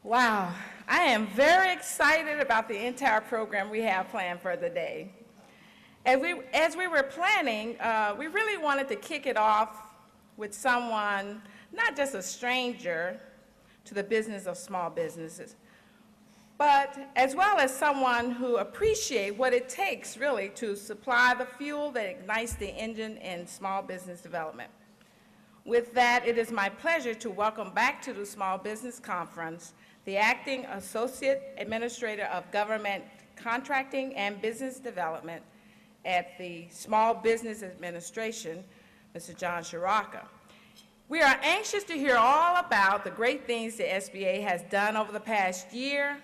Wow, I am very excited about the entire program we have planned for the day. As we were planning, we really wanted to kick it off with someone, not just a stranger to the business of small businesses, but as well as someone who appreciates what it takes really to supply the fuel that ignites the engine in small business development. With that, it is my pleasure to welcome back to the Small Business Conference the Acting Associate Administrator of Government Contracting and Business Development at the Small Business Administration, Mr. John Shoraka. We are anxious to hear all about the great things the SBA has done over the past year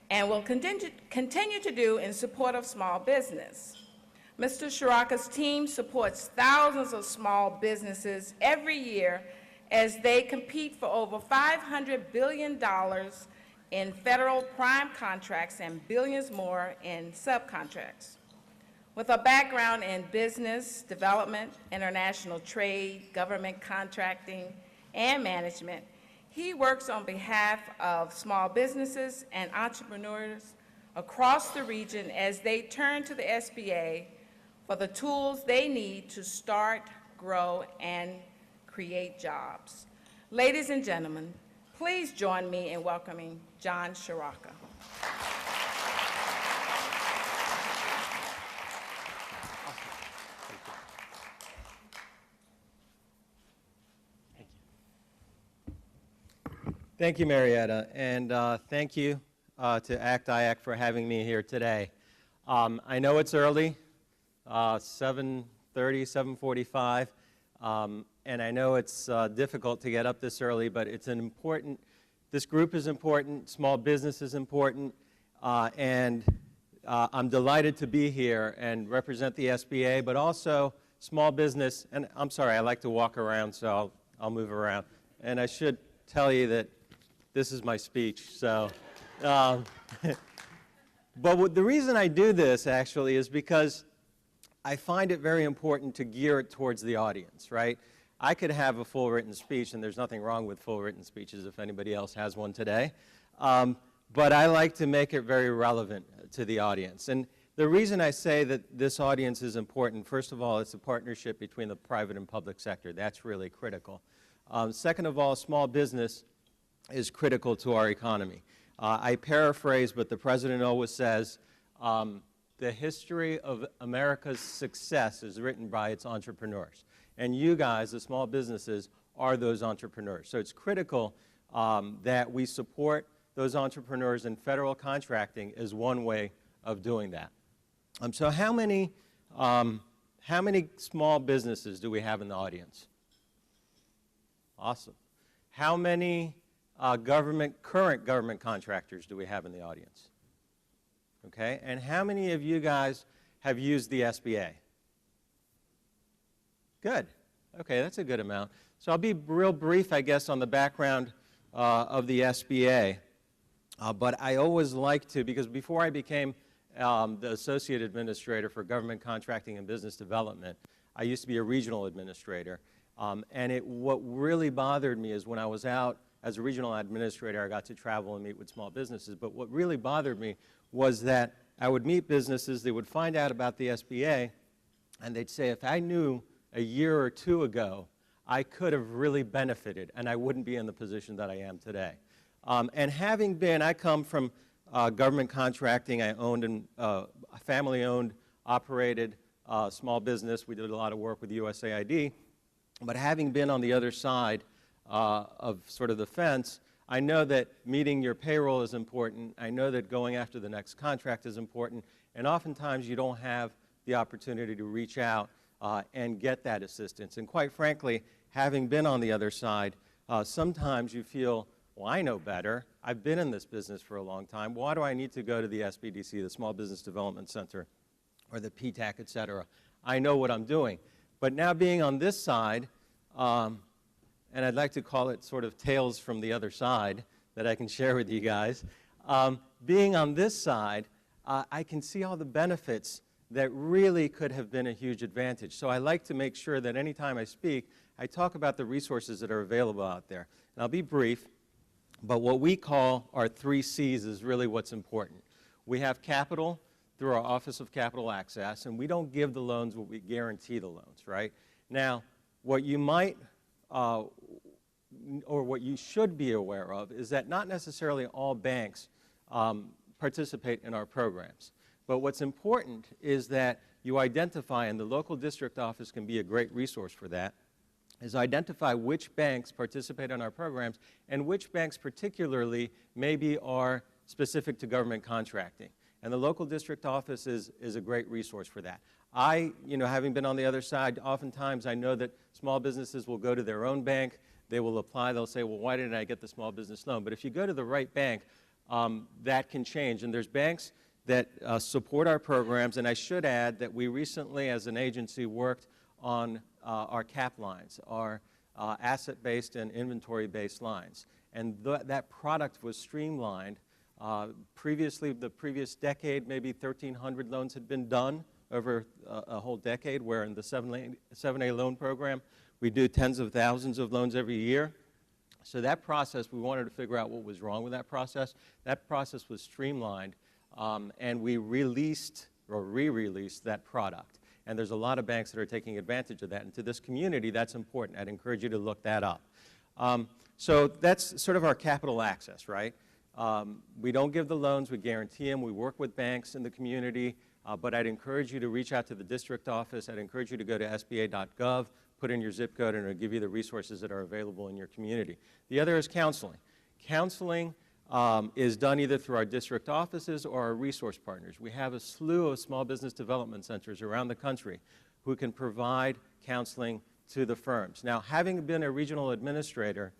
and will continue to do in support of small business. Mr. Shoraka's team supports thousands of small businesses every year as they compete for over $500 billion in federal prime contracts and billions more in subcontracts. With a background in business development, international trade, government contracting, and management, he works on behalf of small businesses and entrepreneurs across the region as they turn to the SBA for the tools they need to start, grow, and create jobs. Ladies and gentlemen, please join me in welcoming John Shoraka. Thank you, Marietta, and thank you to ACT-IAC for having me here today. I know it's early, 7:30, 7:45, and I know it's difficult to get up this early, but it's an important, this group is important, small business is important, and I'm delighted to be here and represent the SBA, but also small business, and I'm sorry, I like to walk around, so I'll move around. And I should tell you that this is my speech, so. But the reason I do this, actually, is because I find it very important to gear it towards the audience, right? I could have a full written speech, and there's nothing wrong with full written speeches if anybody else has one today. But I like to make it very relevant to the audience. And the reason I say that this audience is important, first of all, it's a partnership between the private and public sector. That's really critical. Second of all, small business is critical to our economy. I paraphrase, but the president always says, the history of America's success is written by its entrepreneurs. And you guys, the small businesses, are those entrepreneurs. So it's critical that we support those entrepreneurs, and federal contracting is one way of doing that. So how many small businesses do we have in the audience? Awesome. How many current government contractors do we have in the audience? Okay, and how many of you guys have used the SBA? Good. Okay, that's a good amount. So I'll be real brief, I guess, on the background of the SBA. But I always like to, because before I became the Associate Administrator for Government Contracting and Business Development, I used to be a regional administrator. And what really bothered me is when I was out as a regional administrator, I got to travel and meet with small businesses. But what really bothered me was that I would meet businesses, they would find out about the SBA, and they'd say, if I knew a year or two ago, I could have really benefited, and I wouldn't be in the position that I am today. And having been, I come from government contracting. I owned a family-owned, operated small business. We did a lot of work with USAID. But having been on the other side of sort of the fence, I know that meeting your payroll is important. I know that going after the next contract is important. And oftentimes you don't have the opportunity to reach out and get that assistance. And quite frankly, having been on the other side, sometimes you feel, well, I know better. I've been in this business for a long time. Why do I need to go to the SBDC, the Small Business Development Center, or the PTAC, et cetera? I know what I'm doing. But now being on this side, and I'd like to call it sort of tales from the other side that I can share with you guys. Being on this side, I can see all the benefits that really could have been a huge advantage. So I like to make sure that anytime I speak, I talk about the resources that are available out there. And I'll be brief. But what we call our 3 C's is really what's important. We have capital through our Office of Capital Access, and we don't give the loans, but we guarantee the loans, right? Now, what you might, or what you should be aware of, is that not necessarily all banks participate in our programs. But what's important is that you identify, and the local district office can be a great resource for that, is identify which banks participate in our programs and which banks particularly maybe are specific to government contracting. And the local district office is a great resource for that. Having been on the other side, oftentimes I know that small businesses will go to their own bank, they will apply, they'll say, well, why didn't I get the small business loan? But if you go to the right bank, that can change. And there's banks that support our programs, and I should add that we recently, as an agency, worked on our CAP lines, our asset-based and inventory-based lines. And that product was streamlined. Previously, the previous decade, maybe 1,300 loans had been done over a whole decade, where in the 7A loan program, we do tens of thousands of loans every year. So that process, we wanted to figure out what was wrong with that process. That process was streamlined, and we released or re-released that product. And there's a lot of banks that are taking advantage of that. And to this community, that's important. I'd encourage you to look that up. So that's sort of our capital access, right? We don't give the loans, we guarantee them. We work with banks in the community, but I'd encourage you to reach out to the district office. I'd encourage you to go to sba.gov, put in your zip code, and it'll give you the resources that are available in your community. The other is counseling. Counseling is done either through our district offices or our resource partners. We have a slew of small business development centers around the country who can provide counseling to the firms. Now, having been a regional administrator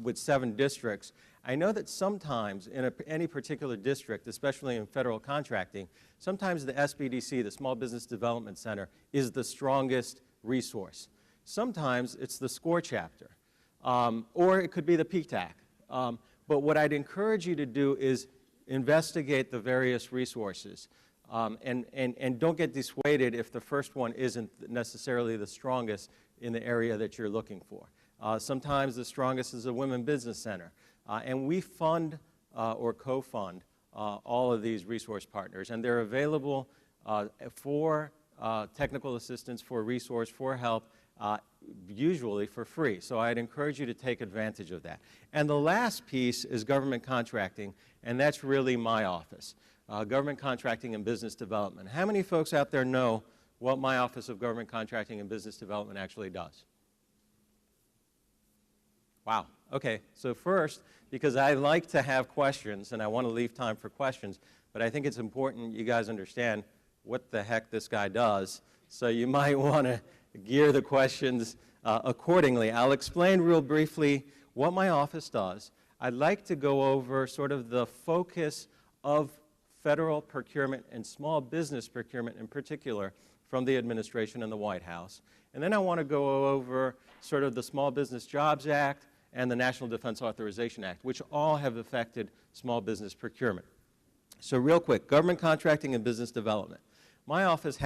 with 7 districts, I know that sometimes in any particular district, especially in federal contracting, sometimes the SBDC, the Small Business Development Center, is the strongest resource. Sometimes it's the SCORE chapter, or it could be the PTAC. But what I'd encourage you to do is investigate the various resources, and don't get dissuaded if the first one isn't necessarily the strongest in the area that you're looking for. Sometimes the strongest is a Women Business Center, and we fund or co-fund all of these resource partners, and they're available for technical assistance, for resource, for help, usually for free. So I'd encourage you to take advantage of that. And the last piece is government contracting, and that's really my office, government contracting and business development. How many folks out there know what my Office of Government Contracting and Business Development actually does? Wow. Okay. So first, because I like to have questions and I want to leave time for questions, but I think it's important you guys understand what the heck this guy does. So you might want to gear the questions accordingly. I'll explain real briefly what my office does. I'd like to go over sort of the focus of federal procurement and small business procurement in particular from the administration and the White House. And then I want to go over sort of the Small Business Jobs Act and the National Defense Authorization Act, which all have affected small business procurement. So real quick, government contracting and business development. My office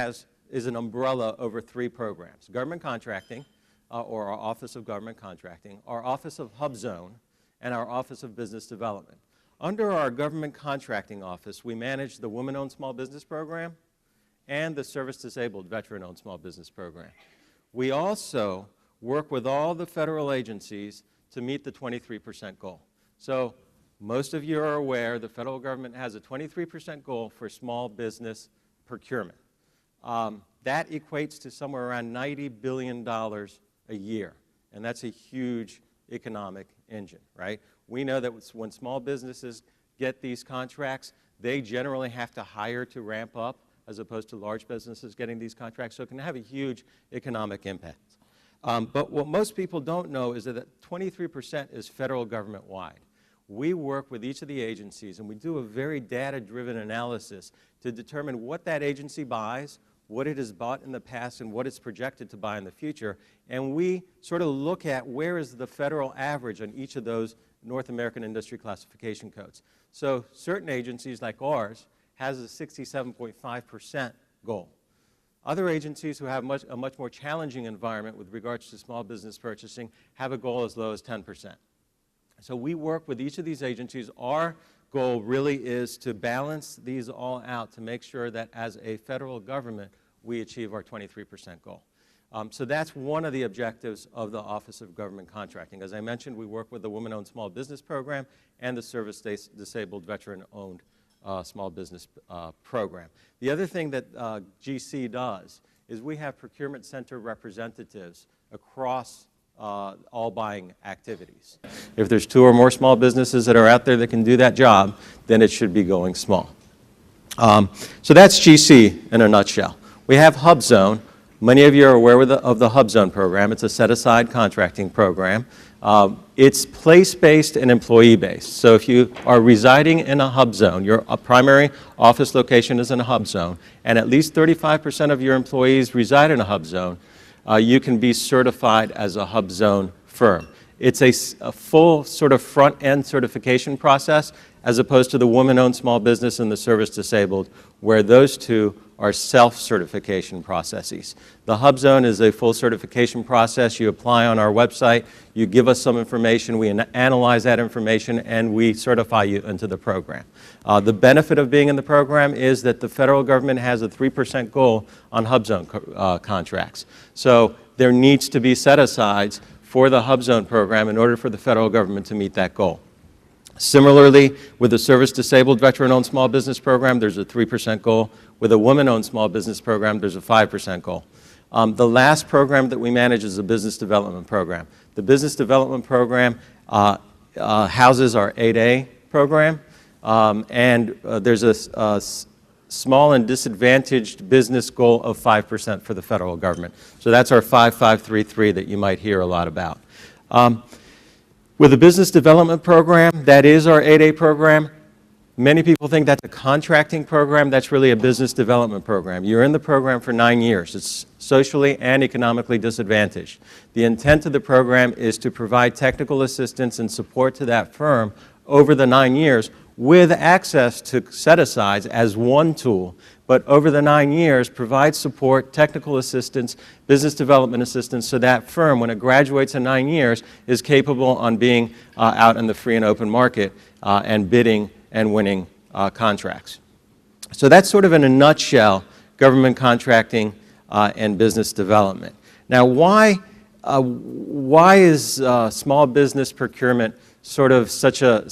is an umbrella over 3 programs: government contracting, or our Office of Government Contracting, our Office of Hub Zone, and our Office of Business Development. Under our government contracting office, we manage the Women-Owned Small Business Program and the Service-Disabled Veteran-Owned Small Business Program. We also work with all the federal agencies to meet the 23% goal. So most of you are aware the federal government has a 23% goal for small business procurement. That equates to somewhere around $90 billion a year, and that's a huge economic engine, right? We know that when small businesses get these contracts, they generally have to hire to ramp up as opposed to large businesses getting these contracts, so it can have a huge economic impact. But what most people don't know is that 23% is federal government-wide. We work with each of the agencies, and we do a very data-driven analysis to determine what that agency buys, what it has bought in the past, and what it's projected to buy in the future. And we sort of look at where is the federal average on each of those North American industry classification codes. So certain agencies like ours has a 67.5% goal. Other agencies who have a much more challenging environment with regards to small business purchasing have a goal as low as 10%. So we work with each of these agencies. Our goal really is to balance these all out to make sure that as a federal government, we achieve our 23% goal. So that's one of the objectives of the Office of Government Contracting. As I mentioned, we work with the Women-Owned Small Business Program and the Service-Disabled Veteran-Owned Small Business Program. The other thing that GC does is we have procurement center representatives across all buying activities. If there's 2 or more small businesses that are out there that can do that job, then it should be going small. So that's GC in a nutshell. We have HubZone. Many of you are aware of the HubZone program. It's a set-aside contracting program. It's place-based and employee-based. So if you are residing in a HubZone, your primary office location is in a HubZone, and at least 35% of your employees reside in a HubZone, you can be certified as a HubZone firm. It's a full sort of front-end certification process as opposed to the woman-owned small business and the service-disabled, where those two are self-certification processes. The HubZone is a full certification process. You apply on our website, you give us some information, we analyze that information, and we certify you into the program. The benefit of being in the program is that the federal government has a 3% goal on HubZone contracts. So there needs to be set-asides for the HubZone program in order for the federal government to meet that goal. Similarly, with the Service-Disabled Veteran-Owned Small Business Program, there's a 3% goal. With a Women-Owned Small Business Program, there's a 5% goal. The last program that we manage is the Business Development Program. The Business Development Program houses our 8A program, and there's a small and disadvantaged business goal of 5% for the federal government. So that's our 5533 that you might hear a lot about. With the Business Development Program, that is our 8A program. Many people think that's a contracting program. That's really a business development program. You're in the program for 9 years. It's socially and economically disadvantaged. The intent of the program is to provide technical assistance and support to that firm over the 9 years with access to set-asides as one tool, but over the 9 years provide support, technical assistance, business development assistance so that firm, when it graduates in 9 years, is capable on being out in the free and open market and bidding and winning contracts. So that's sort of in a nutshell government contracting and business development. Now why is small business procurement sort of such a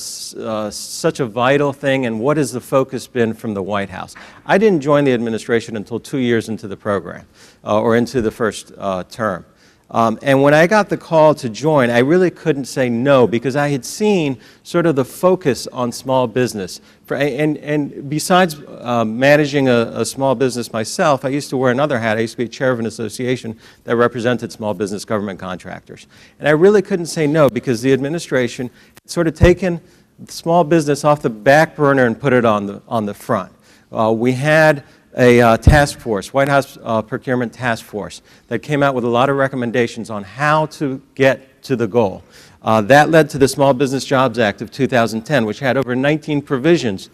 vital thing, and what has the focus been from the White House? I didn't join the administration until 2 years into the program, or into the first term. And when I got the call to join, I really couldn't say no because I had seen sort of the focus on small business. And besides managing a small business myself, I used to wear another hat. I used to be chair of an association that represented small business government contractors. And I really couldn't say no because the administration had sort of taken small business off the back burner and put it on the front. We had a task force, White House Procurement Task Force, that came out with a lot of recommendations on how to get to the goal. That led to the Small Business Jobs Act of 2010, which had over 19 provisions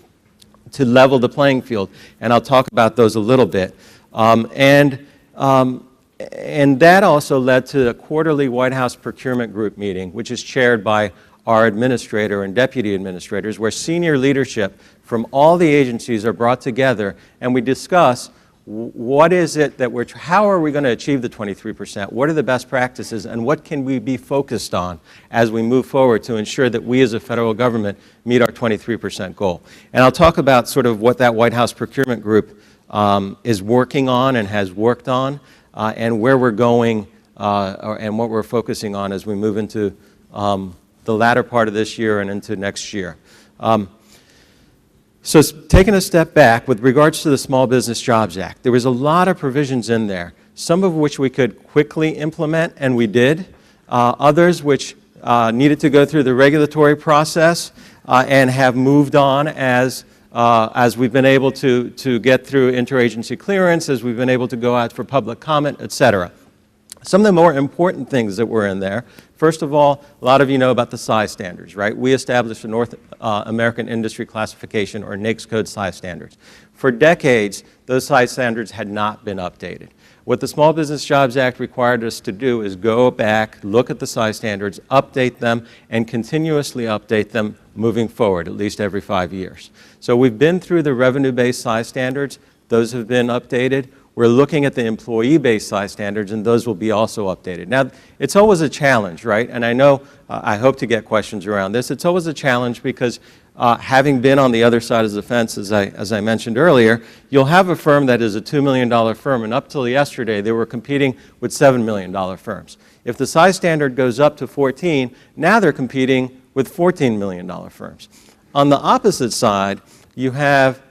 to level the playing field, and I'll talk about those a little bit. And that also led to a quarterly White House Procurement Group meeting, which is chaired by our administrator and deputy administrators, where senior leadership from all the agencies are brought together and we discuss what is it that how are we going to achieve the 23%, what are the best practices, and what can we be focused on as we move forward to ensure that we as a federal government meet our 23% goal. And I'll talk about sort of what that White House Procurement Group is working on and has worked on, and where we're going and what we're focusing on as we move into the latter part of this year and into next year. So taking a step back, with regards to the Small Business Jobs Act, there was a lot of provisions in there, some of which we could quickly implement, and we did. Others which needed to go through the regulatory process and have moved on as we've been able to get through interagency clearance, as we've been able to go out for public comment, et cetera. Some of the more important things that were in there, first of all, a lot of you know about the size standards, right? We established the North American Industry Classification, or NAICS code size standards. For decades, those size standards had not been updated. What the Small Business Jobs Act required us to do is go back, look at the size standards, update them, and continuously update them moving forward, at least every 5 years. So we've been through the revenue-based size standards. Those have been updated. We're looking at the employee-based size standards, and those will be also updated. Now, it's always a challenge, right? And I know, I hope to get questions around this. It's always a challenge because having been on the other side of the fence, as I mentioned earlier, you'll have a firm that is a $2 million firm, and up till yesterday, they were competing with $7 million firms. If the size standard goes up to 14, now they're competing with $14 million firms. On the opposite side, you have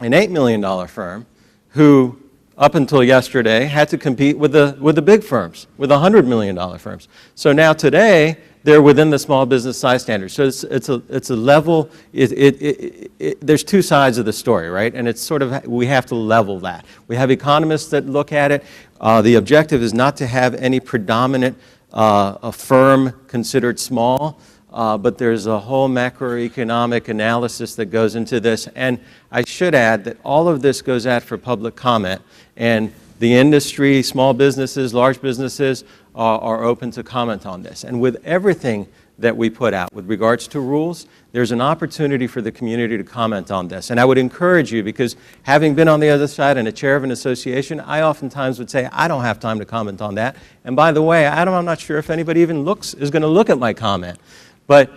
an $8 million firm who, up until yesterday, had to compete with the big firms, with $100 million firms. So now today, they're within the small business size standard. So it's a level, there's two sides of the story, right? And it's sort of, we have to level that. We have economists that look at it. The objective is not to have any predominant a firm considered small, but there's a whole macroeconomic analysis that goes into this. And I should add that all of this goes out for public comment, and the industry, small businesses, large businesses are open to comment on this. And with everything that we put out with regards to rules, there's an opportunity for the community to comment on this. And I would encourage you, because having been on the other side and a chair of an association, I oftentimes would say, I don't have time to comment on that. And by the way, I'm not sure if anybody even is going to look at my comment. But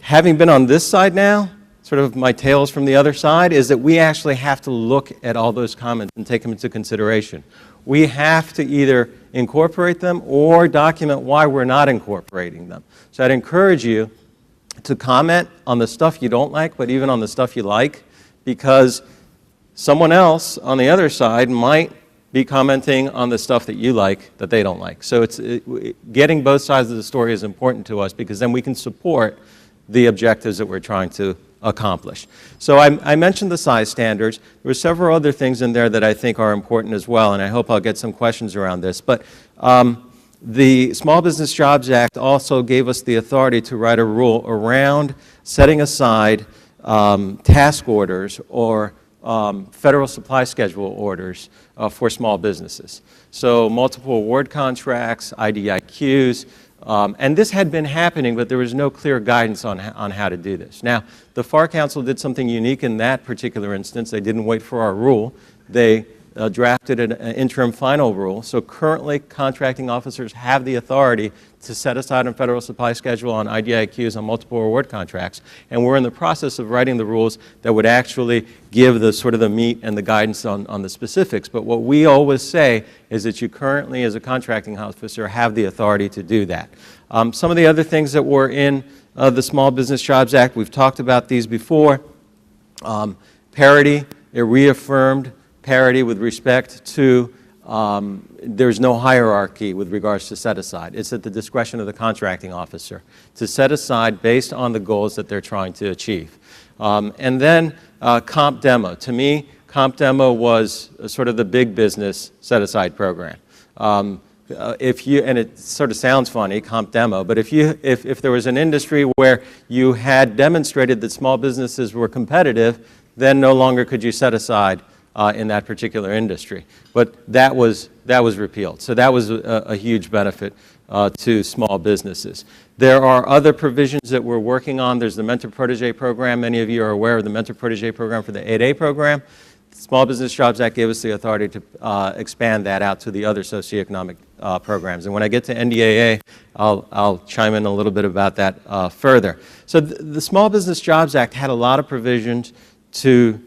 having been on this side now, sort of my tales from the other side, is that we actually have to look at all those comments and take them into consideration. We have to either incorporate them or document why we're not incorporating them. So I'd encourage you to comment on the stuff you don't like, but even on the stuff you like, because someone else on the other side might be commenting on the stuff that you like that they don't like. So getting both sides of the story is important to us, because then we can support the objectives that we're trying to accomplish. So I mentioned the size standards. There were several other things in there that I think are important as well, and I hope I'll get some questions around this. But the Small Business Jobs Act also gave us the authority to write a rule around setting aside task orders or federal supply schedule orders for small businesses. So multiple award contracts, IDIQs, and this had been happening, but there was no clear guidance on how to do this. Now, the FAR Council did something unique in that particular instance. They didn't wait for our rule. They drafted an interim final rule. So currently, contracting officers have the authority to set aside a federal supply schedule on IDIQs on multiple award contracts. And we're in the process of writing the rules that would actually give the sort of the meat and the guidance on the specifics. But what we always say is that you currently, as a contracting officer, have the authority to do that. Some of the other things that were in the Small Business Jobs Act, we've talked about these before. Parity, it reaffirmed parity with respect to there's no hierarchy with regards to set aside. It's at the discretion of the contracting officer to set aside based on the goals that they're trying to achieve. And then comp demo. To me, comp demo was sort of the big business set aside program. And it sort of sounds funny, comp demo, but if there was an industry where you had demonstrated that small businesses were competitive, then no longer could you set aside in that particular industry. But that was repealed. So that was a huge benefit to small businesses. There are other provisions that we're working on. There's the Mentor-Protege program. Many of you are aware of the Mentor-Protege program for the 8A program. The Small Business Jobs Act gave us the authority to expand that out to the other socioeconomic programs. And when I get to NDAA, I'll chime in a little bit about that further. So the Small Business Jobs Act had a lot of provisions to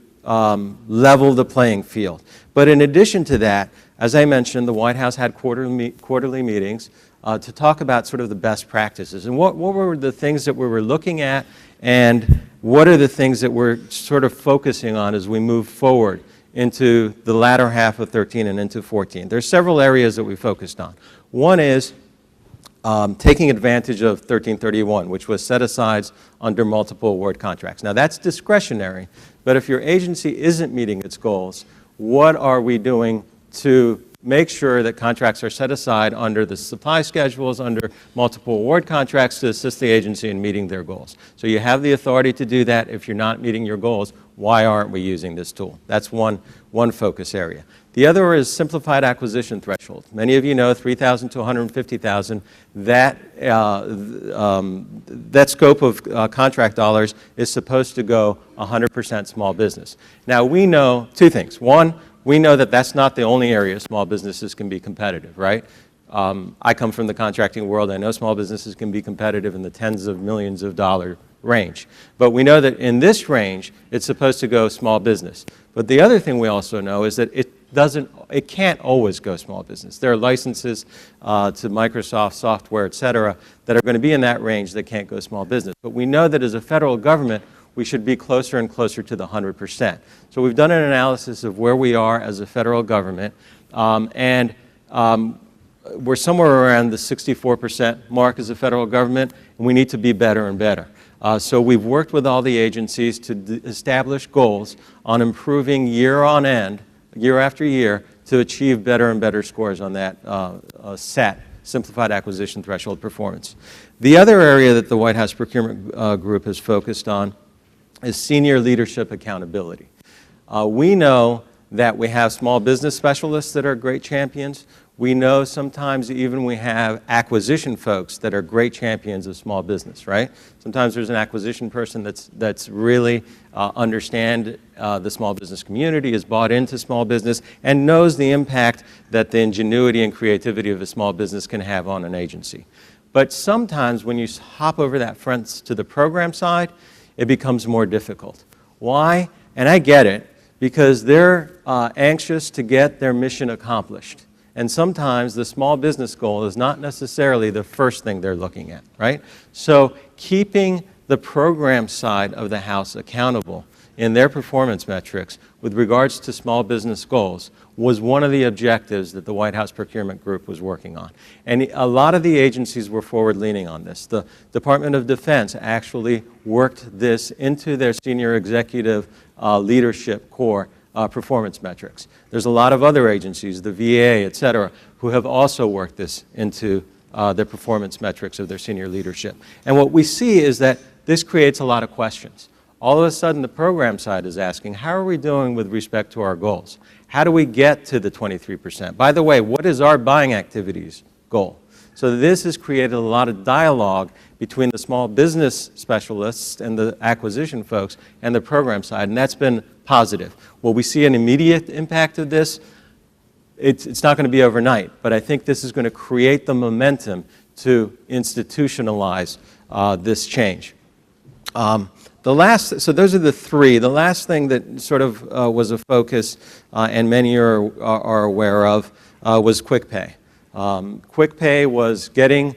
level the playing field. But in addition to that, as I mentioned, the White House had quarterly meetings to talk about sort of the best practices. And what were the things that we were looking at, and what are the things that we're sort of focusing on as we move forward into the latter half of 13 and into 14. There's several areas that we focused on. One is taking advantage of 1331, which was set-asides under multiple award contracts. Now, that's discretionary, but if your agency isn't meeting its goals, what are we doing to make sure that contracts are set aside under the supply schedules, under multiple award contracts to assist the agency in meeting their goals. So you have the authority to do that. If you're not meeting your goals, why aren't we using this tool? That's one focus area. The other is simplified acquisition threshold. Many of you know 3,000 to 150,000. That scope of contract dollars is supposed to go 100% small business. Now we know two things. One, we know that that's not the only area small businesses can be competitive, right? I come from the contracting world. I know small businesses can be competitive in the tens of millions of dollar range. But we know that in this range, it's supposed to go small business. But the other thing we also know is that it can't always go small business. There are licenses to Microsoft software, et cetera, that are going to be in that range that can't go small business. But we know that as a federal government, we should be closer and closer to the 100%. So we've done an analysis of where we are as a federal government, we're somewhere around the 64% mark as a federal government, and we need to be better and better. So we've worked with all the agencies to establish goals on improving year on end, year after year, to achieve better and better scores on that SAT, Simplified Acquisition Threshold performance. The other area that the White House Procurement Group has focused on is senior leadership accountability. We know that we have small business specialists that are great champions. We know sometimes even we have acquisition folks that are great champions of small business, right? Sometimes there's an acquisition person that's really understand the small business community, is bought into small business, and knows the impact that the ingenuity and creativity of a small business can have on an agency. But sometimes when you hop over that fence to the program side, it becomes more difficult. Why? And I get it, because they're anxious to get their mission accomplished. And sometimes the small business goal is not necessarily the first thing they're looking at, right? So keeping the program side of the house accountable in their performance metrics with regards to small business goals was one of the objectives that the White House Procurement Group was working on. And a lot of the agencies were forward-leaning on this. The Department of Defense actually worked this into their senior executive leadership core performance metrics. There's a lot of other agencies, the VA, et cetera, who have also worked this into their performance metrics of their senior leadership. And what we see is that this creates a lot of questions. All of a sudden, the program side is asking, how are we doing with respect to our goals? How do we get to the 23%? By the way, what is our buying activities goal? So this has created a lot of dialogue between the small business specialists and the acquisition folks and the program side, and that's been positive. Will we see an immediate impact of this? It's not going to be overnight, but I think this is going to create the momentum to institutionalize this change. So those are the three. The last thing that sort of was a focus, and many are aware of, was quick pay. Quick pay was getting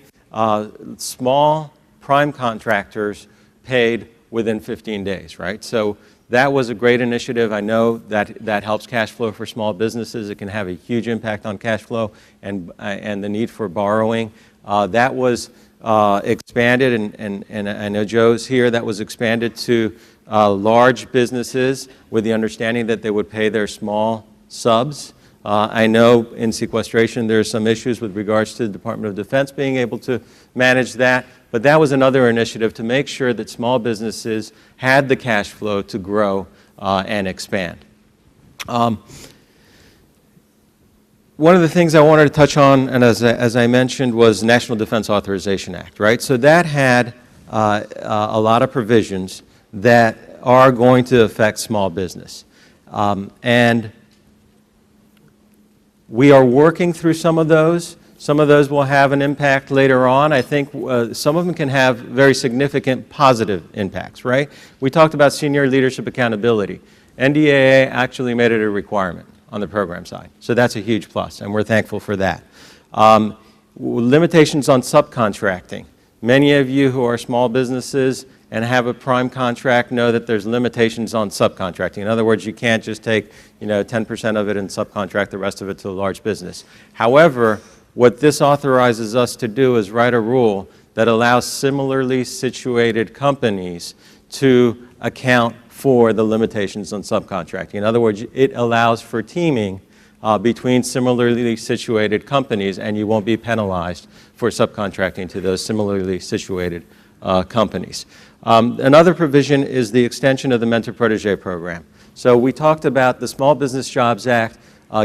small prime contractors paid within 15 days, right? So that was a great initiative. I know that helps cash flow for small businesses. It can have a huge impact on cash flow and the need for borrowing. That was expanded, and I know Joe's here, that was expanded to large businesses with the understanding that they would pay their small subs. I know in sequestration there are some issues with regards to the Department of Defense being able to manage that, but that was another initiative to make sure that small businesses had the cash flow to grow and expand. One of the things I wanted to touch on, and as I mentioned, was National Defense Authorization Act, right? So that had a lot of provisions that are going to affect small business. And we are working through some of those. Some of those will have an impact later on. I think some of them can have very significant positive impacts, right? We talked about senior leadership accountability. NDAA actually made it a requirement on the program side. So that's a huge plus, and we're thankful for that. Limitations on subcontracting. Many of you who are small businesses and have a prime contract know that there's limitations on subcontracting. In other words, you can't just take 10% of it and subcontract the rest of it to a large business. However, what this authorizes us to do is write a rule that allows similarly situated companies to account for the limitations on subcontracting. In other words, it allows for teaming between similarly situated companies, and you won't be penalized for subcontracting to those similarly situated companies. Another provision is the extension of the mentor-protege program. So we talked about the Small Business Jobs Act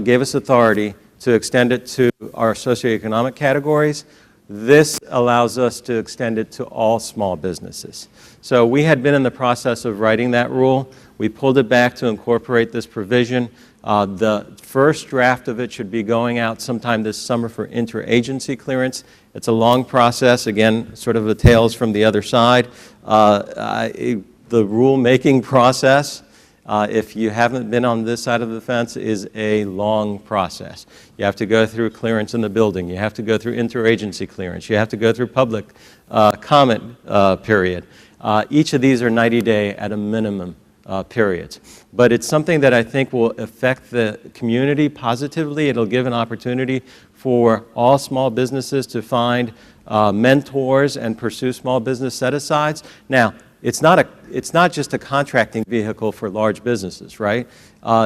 gave us authority to extend it to our socioeconomic categories. This allows us to extend it to all small businesses. So we had been in the process of writing that rule. We pulled it back to incorporate this provision. The first draft of it should be going out sometime this summer for interagency clearance. It's a long process, again, sort of a tales from the other side. The rule-making process, if you haven't been on this side of the fence, is a long process. You have to go through clearance in the building. You have to go through interagency clearance. You have to go through public comment period. Each of these are 90-day at a minimum periods. But it's something that I think will affect the community positively. It'll give an opportunity for all small businesses to find mentors and pursue small business set-asides. Now, it's not just a contracting vehicle for large businesses, right?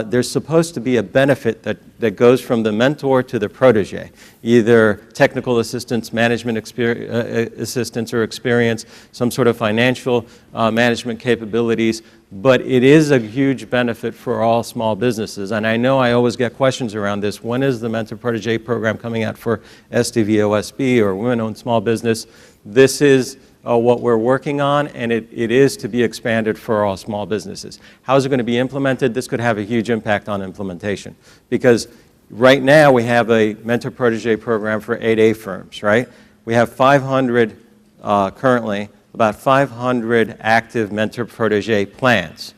There's supposed to be a benefit that goes from the mentor to the protege, either technical assistance, management assistance or experience, some sort of financial management capabilities, but it is a huge benefit for all small businesses. And I know I always get questions around this. When is the mentor-protege program coming out for SDVOSB or women-owned small business? This is what we're working on, and it is to be expanded for all small businesses. How is it going to be implemented? This could have a huge impact on implementation, because right now we have a mentor-protege program for 8A firms, right? We have 500 currently, about 500 active mentor-protege plans.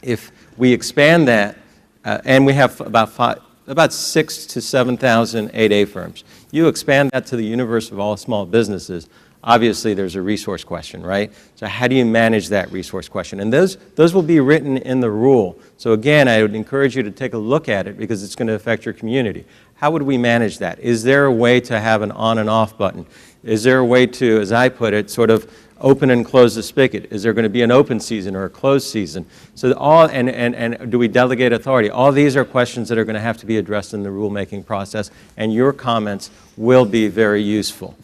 If we expand that, and we have about 6,000 to 7,000 8A firms, you expand that to the universe of all small businesses, obviously there's a resource question, right? So how do you manage that resource question? And those will be written in the rule. So again, I would encourage you to take a look at it because it's going to affect your community. How would we manage that? Is there a way to have an on and off button? Is there a way to, as I put it, sort of open and close the spigot? Is there going to be an open season or a closed season? So and do we delegate authority? All these are questions that are going to have to be addressed in the rulemaking process, and your comments will be very useful.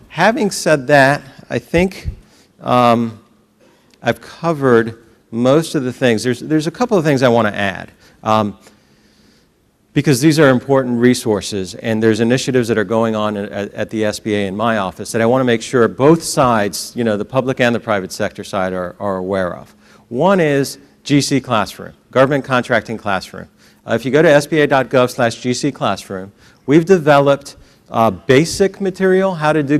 Having said that, I think I've covered most of the things. There's a couple of things I want to add. Because these are important resources, and there's initiatives that are going on at the SBA in my office that I want to make sure both sides, you know, the public and the private sector side are aware of. One is GC Classroom, Government Contracting Classroom. If you go to sba.gov/GC Classroom, we've developed basic material, how to do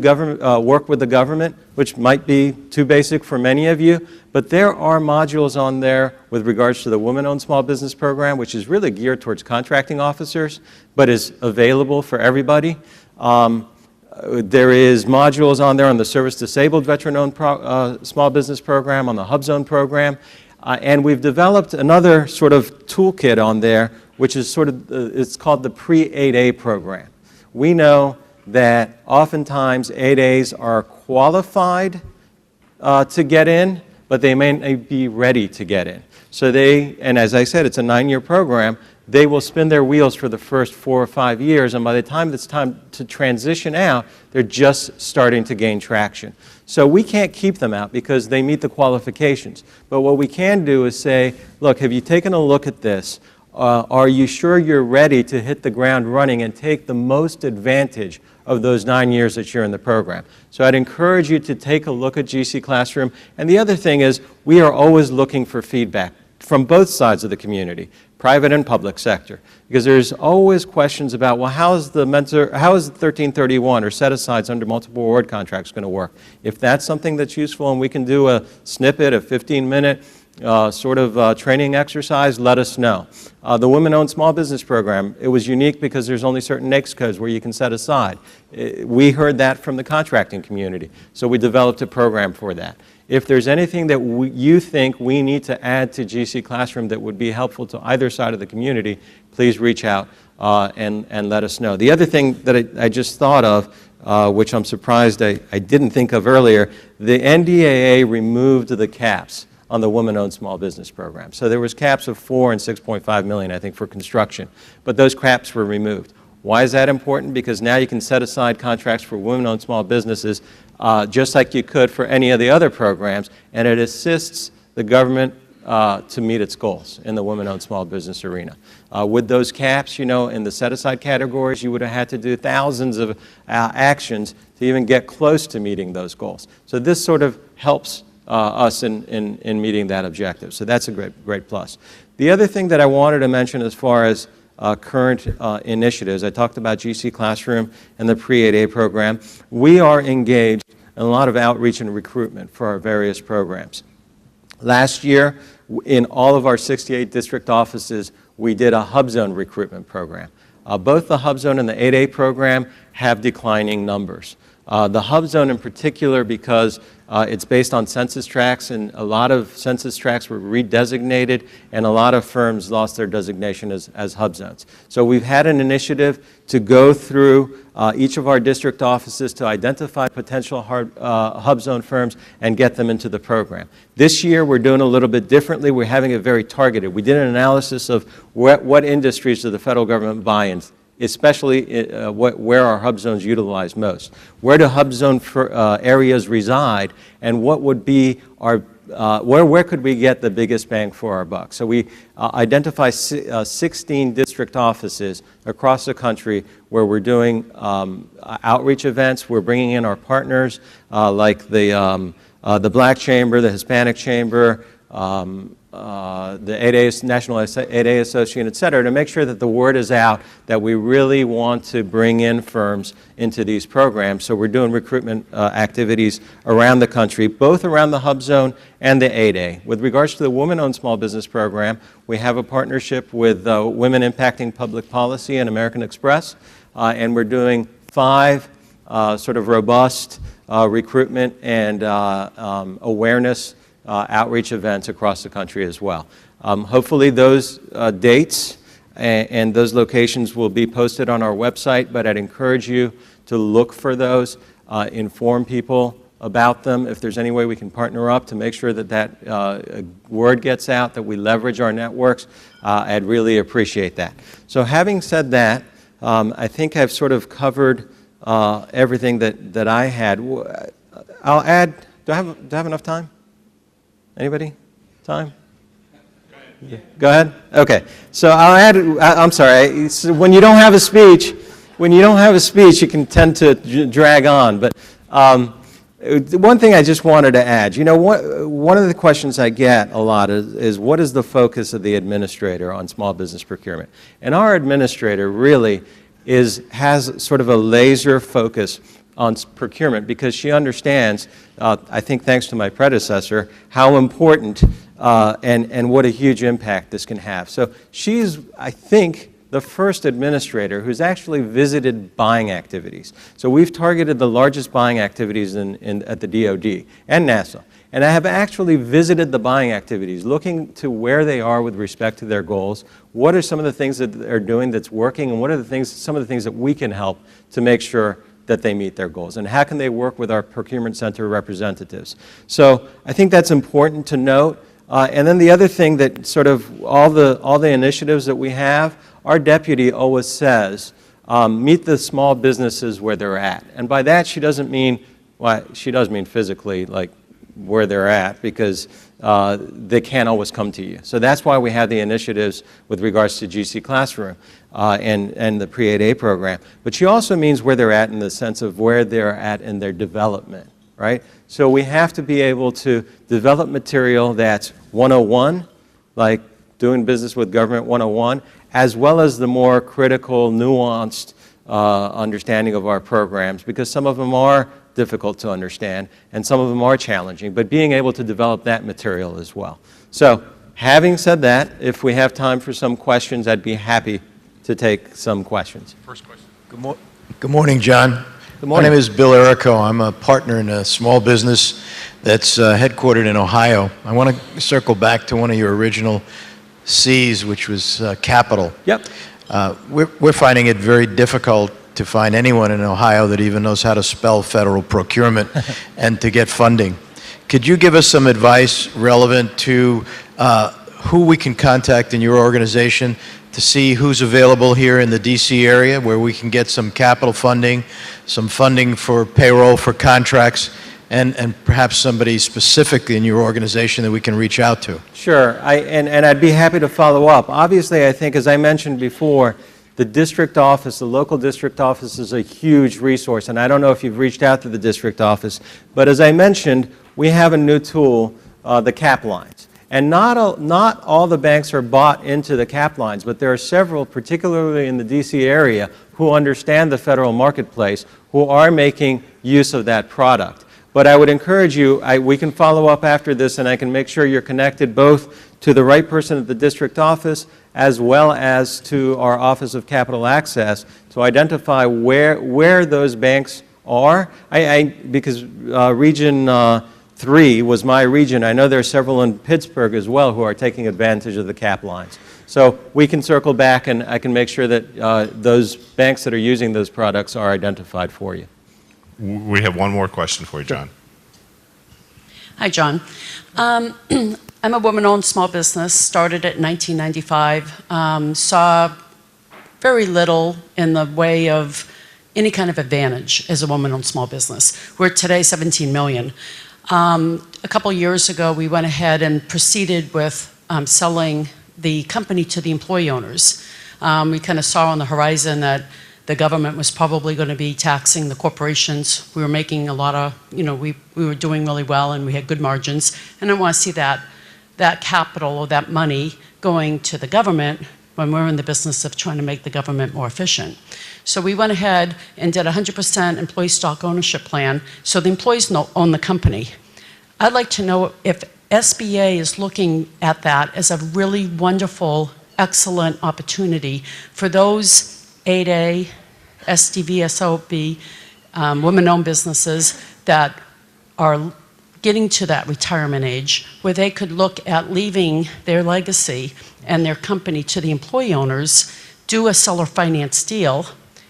work with the government, which might be too basic for many of you, but there are modules on there with regards to the Women-Owned Small Business Program, which is really geared towards contracting officers, but is available for everybody. There is modules on there on the Service-Disabled Veteran-Owned Small Business Program, on the HubZone program, and we've developed another sort of toolkit on there, which is sort of, it's called the Pre-8A program. We know that oftentimes 8As are qualified to get in, but they may not be ready to get in. So and as I said, it's a 9-year program, they will spin their wheels for the first 4 or 5 years, and by the time it's time to transition out, they're just starting to gain traction. So we can't keep them out because they meet the qualifications. But what we can do is say, look, have you taken a look at this? Are you sure you're ready to hit the ground running and take the most advantage of those 9 years that you're in the program? So I'd encourage you to take a look at GC Classroom. And the other thing is, we are always looking for feedback from both sides of the community, private and public sector, because there's always questions about, well, how is 1331 or set-asides under multiple award contracts going to work? If that's something that's useful and we can do a snippet, a 15-minute sort of training exercise, let us know. The Women-Owned Small Business Program, it was unique because there's only certain NAICS codes where you can set aside. We heard that from the contracting community, so we developed a program for that. If there's anything that you think we need to add to GC Classroom that would be helpful to either side of the community, please reach out and let us know. The other thing that I just thought of, which I'm surprised I didn't think of earlier, the NDAA removed the caps on the woman-owned small business program. So there was caps of 4 and 6.5 million, I think, for construction, but those caps were removed. Why is that important? Because now you can set aside contracts for women-owned small businesses just like you could for any of the other programs, and it assists the government to meet its goals in the women-owned small business arena. With those caps, you know, in the set-aside categories, you would have had to do thousands of actions to even get close to meeting those goals. So this sort of helps us in meeting that objective. So that's a great plus. The other thing that I wanted to mention as far as current initiatives, I talked about GC Classroom and the Pre-8A program. We are engaged in a lot of outreach and recruitment for our various programs. Last year, in all of our 68 district offices, we did a hub zone recruitment program. Both the hub zone and the 8A program have declining numbers. The hub zone in particular because it's based on census tracts, and a lot of census tracts were redesignated, and a lot of firms lost their designation as hub zones. So we've had an initiative to go through each of our district offices to identify potential hub zone firms and get them into the program. This year we're doing a little bit differently. We're having it very targeted. We did an analysis of what industries do the federal government buy in, especially where are hub zones utilized most. Where do hub zone areas reside, and what would be our, where could we get the biggest bang for our buck? So we identify 16 district offices across the country where we're doing outreach events. We're bringing in our partners like the Black Chamber, the Hispanic Chamber, the 8A, National 8A Association, et cetera, to make sure that the word is out that we really want to bring in firms into these programs. So we're doing recruitment activities around the country, both around the hub zone and the 8A. With regards to the women-owned small business program, we have a partnership with Women Impacting Public Policy and American Express, and we're doing 5 sort of robust recruitment and awareness outreach events across the country as well. Hopefully those dates and those locations will be posted on our website, but I'd encourage you to look for those, inform people about them. If there's any way we can partner up to make sure that that word gets out, that we leverage our networks, I'd really appreciate that. So having said that, I think I've sort of covered everything that I had. I'll add, do I have enough time? Anybody? Time? Yeah. Go ahead. Okay. So I'll add. I'm sorry. When you don't have a speech, you can tend to drag on. But one thing I just wanted to add. You know, one of the questions I get a lot is what is the focus of the administrator on small business procurement? And our administrator really has sort of a laser focus on procurement because she understands, I think thanks to my predecessor, how important and what a huge impact this can have. So she's, I think, the first administrator who's actually visited buying activities. So we've targeted the largest buying activities at the DoD and NASA. And I have actually visited the buying activities, looking to where they are with respect to their goals, what are some of the things that they're doing that's working, and what are some of the things that we can help to make sure that they meet their goals, and how can they work with our procurement center representatives. So I think that's important to note. And then the other thing that sort of all the initiatives that we have, our deputy always says, meet the small businesses where they're at. And by that she doesn't mean, well, she does mean physically, like where they're at, because they can't always come to you. So that's why we have the initiatives with regards to GC Classroom and the Pre-8A program. But she also means where they're at in the sense of where they're at in their development, right? So we have to be able to develop material that's 101, like doing business with government 101, as well as the more critical, nuanced understanding of our programs, because some of them are difficult to understand and some of them are challenging, but being able to develop that material as well. So having said that, if we have time for some questions, I'd be happy to take some questions. First question. Good morning, John. Good morning. My name is Bill Erico. I'm a partner in a small business that's headquartered in Ohio. I want to circle back to one of your original C's, which was capital. Yep. We're finding it very difficult to find anyone in Ohio that even knows how to spell federal procurement and to get funding. Could you give us some advice relevant to who we can contact in your organization to see who's available here in the D.C. area where we can get some capital funding, some funding for payroll, for contracts, and perhaps somebody specific in your organization that we can reach out to? Sure, and I'd be happy to follow up. Obviously, I think, as I mentioned before, the district office, the local district office is a huge resource, and I don't know if you've reached out to the district office, but as I mentioned, we have a new tool, the cap lines. And not all the banks are bought into the cap lines, but there are several, particularly in the D.C. area, who understand the federal marketplace, who are making use of that product. But I would encourage you, we can follow up after this, and I can make sure you're connected both to the right person at the district office as well as to our Office of Capital Access to identify where those banks are. Because Region 3 was my region. I know there are several in Pittsburgh as well who are taking advantage of the cap lines. So we can circle back, and I can make sure that those banks that are using those products are identified for you. We have one more question for you, John. Hi, John. I'm a woman-owned small business, started in 1995, saw very little in the way of any kind of advantage as a woman-owned small business. We're today 17 million. A couple years ago, we went ahead and proceeded with selling the company to the employee owners. We kind of saw on the horizon that the government was probably going to be taxing the corporations. We were making a lot of, we were doing really well and we had good margins. And I want to see that capital or that money going to the government when we're in the business of trying to make the government more efficient. So we went ahead and did a 100% employee stock ownership plan, so the employees own the company. I'd like to know if SBA is looking at that as a really wonderful, excellent opportunity for those 8A, SDV, SOB, women-owned businesses that are getting to that retirement age where they could look at leaving their legacy and their company to the employee owners, do a seller finance deal,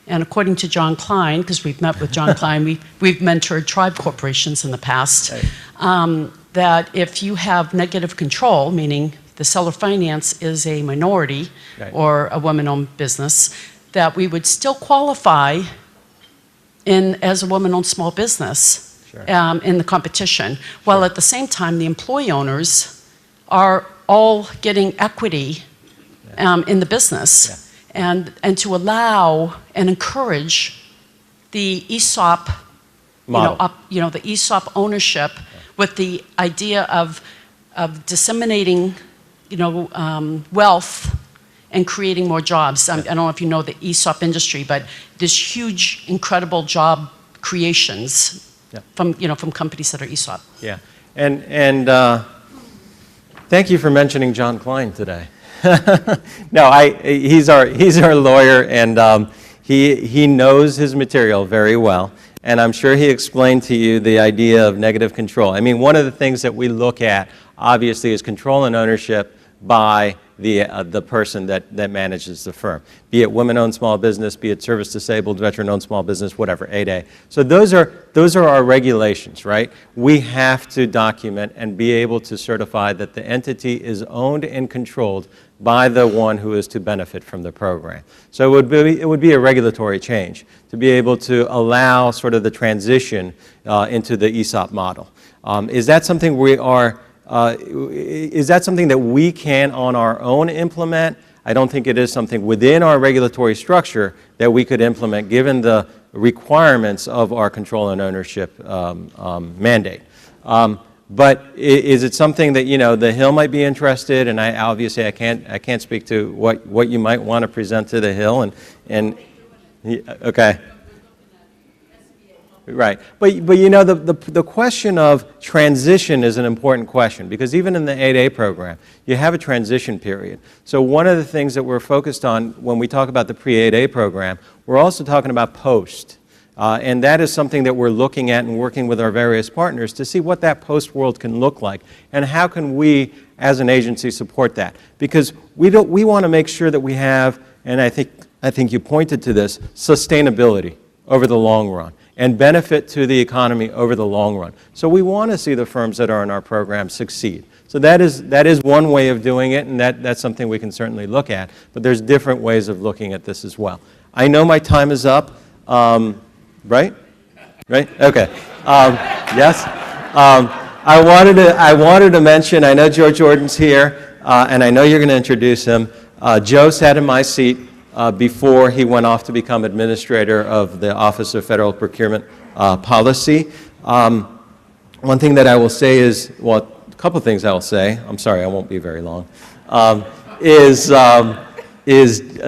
and according to John Klein, because we've met with John Klein, we've mentored tribe corporations in the past, that if you have negative control, meaning the seller finance is a minority or a woman-owned business, that we would still qualify as a woman-owned small business in the competition, while at the same time the employee owners are all getting equity in the business, and to allow and encourage the ESOP, the ESOP ownership with the idea of disseminating, wealth and creating more jobs. I don't know if you know the ESOP industry, but there's huge, incredible job creations from companies that are ESOP. Yeah, and thank you for mentioning John Klein today. No, he's our lawyer, and he knows his material very well, and I'm sure he explained to you the idea of negative control. I mean, one of the things that we look at, obviously, is control and ownership by the person that manages the firm, be it women-owned small business, be it service-disabled, veteran-owned small business, whatever, 8A. So those are our regulations, right? We have to document and be able to certify that the entity is owned and controlled by the one who is to benefit from the program. So it would be a regulatory change to be able to allow sort of the transition into the ESOP model. Is that something we are? Is that something that we can on our own implement? I don't think it is something within our regulatory structure that we could implement given the requirements of our control and ownership mandate. But is it something that, the Hill might be interested, and obviously I can't speak to what you might want to present to the Hill, okay. Right, but the question of transition is an important question, because even in the 8A program, you have a transition period. So one of the things that we're focused on when we talk about the pre-8A program, we're also talking about post. And that is something that we're looking at and working with our various partners to see what that post world can look like, and how can we as an agency support that. Because we want to make sure that we have, and I think you pointed to this, sustainability over the long run. and benefit to the economy over the long run. So we want to see the firms that are in our program succeed. So that is one way of doing it, and that's something we can certainly look at. But there's different ways of looking at this as well. I know my time is up, right? Right? Okay. Yes? I wanted to mention, I know Joe Jordan's here, and I know you're going to introduce him. Joe sat in my seat before he went off to become administrator of the Office of Federal Procurement Policy. One thing that I will say is, well, a couple of things I will say, I'm sorry, I won't be very long, is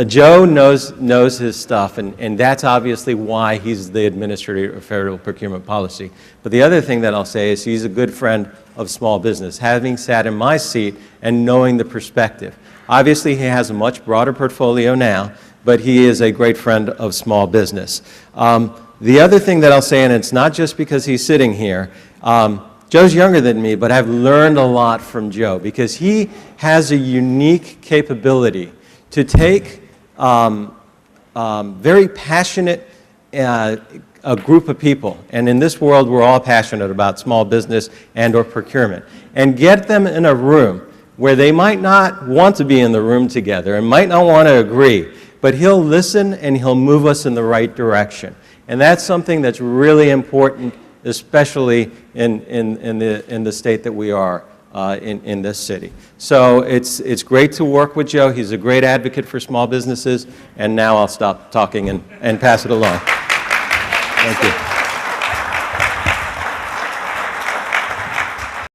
Joe knows his stuff, and that's obviously why he's the administrator of federal procurement policy. But the other thing that I'll say is he's a good friend of small business, having sat in my seat and knowing the perspective. Obviously, he has a much broader portfolio now, but he is a great friend of small business. The other thing that I'll say, and it's not just because he's sitting here, Joe's younger than me, but I've learned a lot from Joe because he has a unique capability to take very passionate a group of people, and in this world we're all passionate about small business and or procurement, and get them in a room where they might not want to be in the room together and might not want to agree, but he'll listen and he'll move us in the right direction. And that's something that's really important, especially in the state that we are in this city. So it's great to work with Joe. He's a great advocate for small businesses. And now I'll stop talking and pass it along. Thank you.